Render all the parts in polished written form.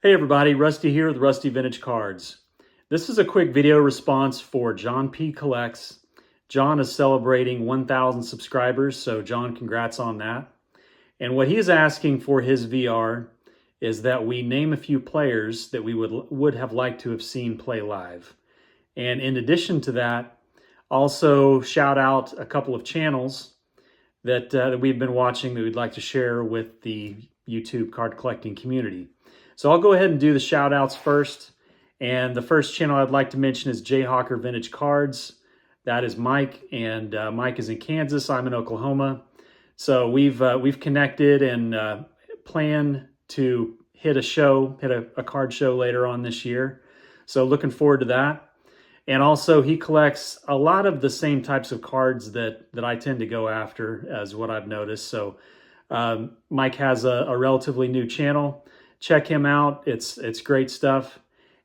Hey everybody, Rusty here with Rusty Vintage Cards. This is a quick video response for John P. Collects. John is celebrating 1,000 subscribers, so John, congrats on that. And what he is asking for his VR is that we name a few players that we would have liked to have seen play live. And in addition to that, also shout out a couple of channels that we've been watching that we'd like to share with the YouTube card collecting community. So I'll go ahead and do the shout outs first. And the first channel I'd like to mention is Jayhawker Vintage Cards. That is Mike, and Mike is in Kansas. I'm in Oklahoma. So we've connected and plan to hit a card show later on this year. So looking forward to that. And also he collects a lot of the same types of cards that I tend to go after, as what I've noticed. So Mike has a relatively new channel. Check him out. It's great stuff.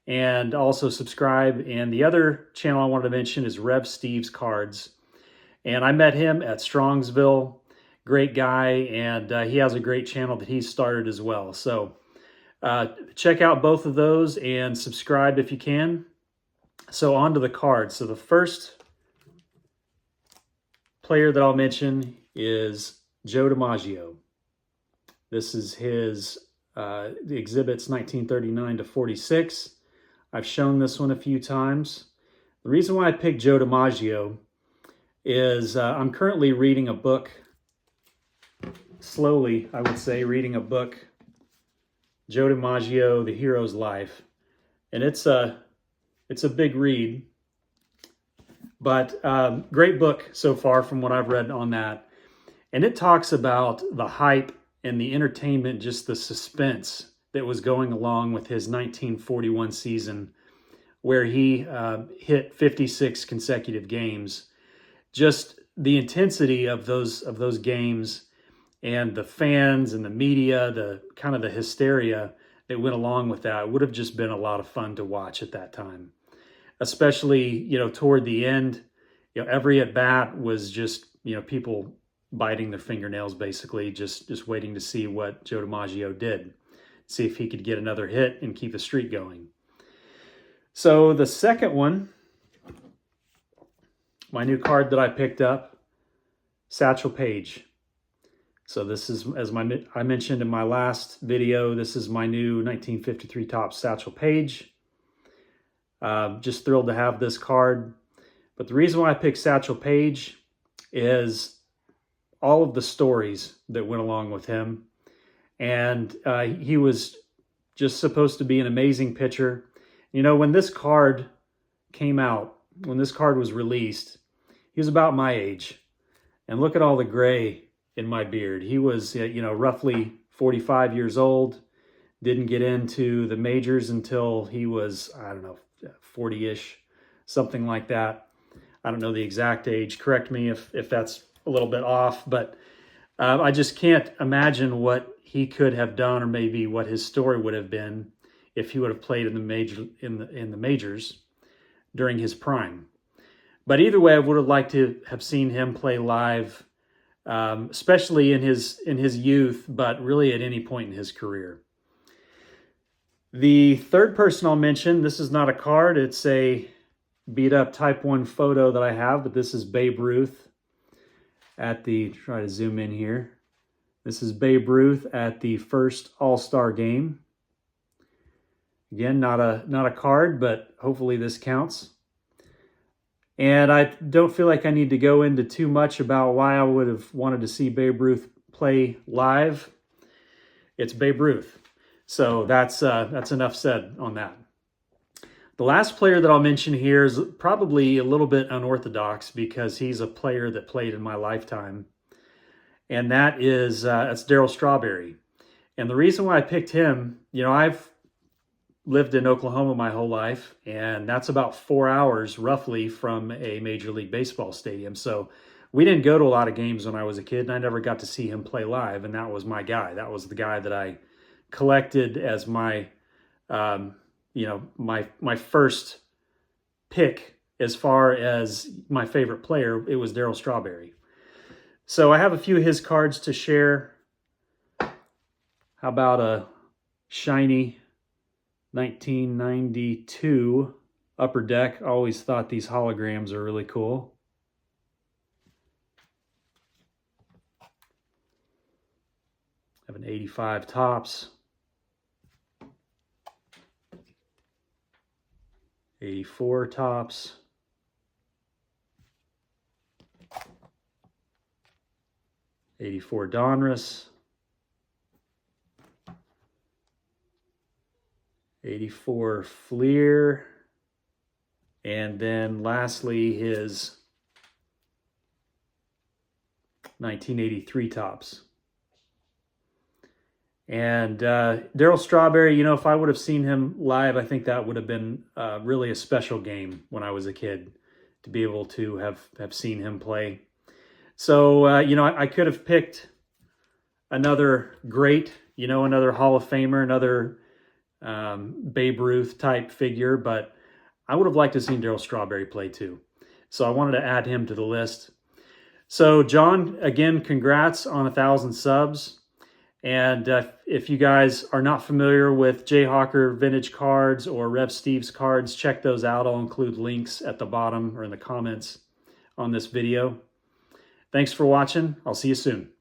And also subscribe. And the other channel I wanted to mention is Rev Steve's Cards. And I met him at Strongsville. Great guy. And he has a great channel that he started as well. So check out both of those and subscribe if you can. So on to the cards. So the first player that I'll mention is Joe DiMaggio. This is his the exhibit's 1939 to 46. I've shown this one a few times. The reason why I picked Joe DiMaggio is I'm currently reading a book, slowly I would say, reading a book, Joe DiMaggio, The Hero's Life. And it's a big read, but great book so far from what I've read on that. And it talks about the hype and the entertainment, just the suspense that was going along with his 1941 season, where he hit 56 consecutive games. Just the intensity of those games and the fans and the media, the kind of the hysteria that went along with that would have just been a lot of fun to watch at that time. Especially, toward the end, every at bat was just, people biting their fingernails, basically, just waiting to see what Joe DiMaggio did, see if he could get another hit and keep the streak going. So the second one, my new card that I picked up, Satchel Paige. So this is, as I mentioned in my last video, this is my new 1953 Topps Satchel Paige. Just thrilled to have this card. But the reason why I picked Satchel Paige is all of the stories that went along with him. And he was just supposed to be an amazing pitcher. When this card came out, when this card was released, he was about my age. And look at all the gray in my beard. He was, roughly 45 years old. Didn't get into the majors until he was, 40-ish, something like that. I don't know the exact age. Correct me if that's a little bit off, but I just can't imagine what he could have done, or maybe what his story would have been if he would have played in the majors during his prime. But either way, I would have liked to have seen him play live, especially in his youth, but really at any point in his career. The third person I'll mention, this is not a card, it's a beat up Type 1 photo that I have, but this is Babe Ruth at the, try to zoom in here. This is Babe Ruth at the first All-Star game. Again, not a card, but hopefully this counts. And I don't feel like I need to go into too much about why I would have wanted to see Babe Ruth play live. It's Babe Ruth. So that's enough said on that. The last player that I'll mention here is probably a little bit unorthodox because he's a player that played in my lifetime. And that's Darryl Strawberry. And the reason why I picked him, I've lived in Oklahoma my whole life, and that's about 4 hours roughly from a Major League Baseball stadium. So we didn't go to a lot of games when I was a kid, and I never got to see him play live, and that was my guy. That was the guy that I collected as my my first pick as far as my favorite player. It was Darryl Strawberry. So I have a few of his cards to share. How about a shiny 1992 Upper Deck. Always thought these holograms are really cool. I have an 85 Topps. 84 Topps. 84 Donruss. 84 Fleer. And then lastly, his 1983 Topps. And Darryl Strawberry, you know, if I would have seen him live, I think that would have been really a special game when I was a kid to be able to have seen him play. So, you know, I could have picked another great, you know, another Hall of Famer, another Babe Ruth type figure, but I would have liked to have seen Darryl Strawberry play too. So I wanted to add him to the list. So John, again, congrats on 1,000 subs. And if you guys are not familiar with Jayhawker Vintage Cards or Rev Steve's cards, check those out. I'll include links at the bottom or in the comments on this video. Thanks for watching. I'll see you soon.